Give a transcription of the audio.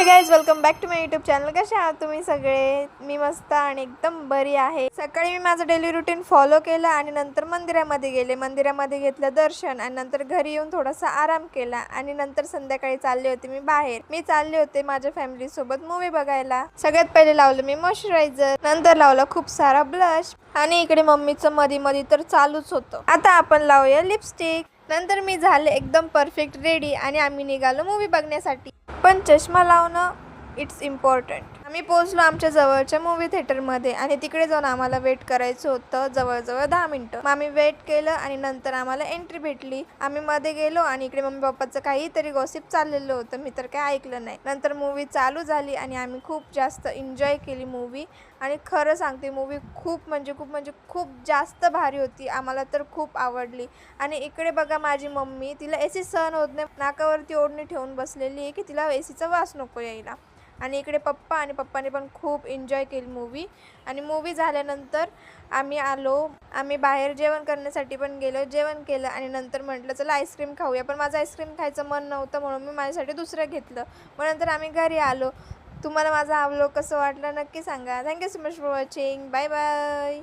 Guys, welcome back to my YouTube channel. कसे आहात तुम्ही सगळे? मी मस्त आणि एकदम बरी आहे. सकाळी मी माझं डेली रुटीन फॉलो केलं आणि नंतर मंदिरामध्ये गेले. मंदिरामध्ये घेतलं दर्शन आणि नंतर घरी येऊन थोडासा आराम केला आणि नंतर संध्याकाळी चालले होते मी बाहेर. मी चालले होते माझ्या फॅमिली सोबत मूवी बघायला. सगळ्यात पहिले लावलं मी मॉइश्चरायझर, नंतर लावला खूप सारा ब्लश आणि इकडे मम्मीचं मध्ये मध्ये तर चालूच होतं. आता आपण लावूया लिपस्टिक. नंतर मी झाले एकदम परफेक्ट रेडी आणि आम्ही निघालो मूवी बघण्यासाठी. पण चष्मा लावणं इट्स इम्पॉर्टंट. आम्ही पोहोचलो आमच्या जवळच्या मूवी थिएटरमध्ये आणि तिकडे जाऊन आम्हाला वेट करायचं होतं जवळजवळ 10 मिनिटं. मग आम्ही वेट केलं आणि नंतर आम्हाला एंट्री भेटली. आम्ही मध्ये गेलो आणि इकडे मम्मी पप्पाचं काहीतरी गॉसिप चाललेलं होतं. मी तर काय ऐकलं नाही. नंतर मूवी चालू झाली आणि आम्ही खूप जास्त एन्जॉय केली मूवी. आणि खरं सांगते मूवी खूप खूप जास्त भारी होती. आम्हाला तर खूप आवडली. आणि इकडे बघा माझी मम्मी, तिला एसी सहन होत नाही, नाकावरती ओढणी ठेवून बसलेली आहे की तिला एसीचा वास नको यायला. आणि इकडे पप्पा आणि पप्पाने पण खूप एन्जॉय केली मूवी. आणि मूवी झाल्यानंतर आम्ही बाहेर जेवण करण्यासाठी पण गेलो. जेवण केलं आणि नंतर म्हटलं चला आईस्क्रीम खाऊया, पण माझं आईस्क्रीम खायचं मन नव्हतं म्हणून मी माझ्यासाठी दुसरं घेतलं. मग नंतर आम्ही घरी आलो. तुम्हाला माझा हा व्लॉग कसं वाटलं नक्की सांगा. Thank you so much for watching. Bye bye.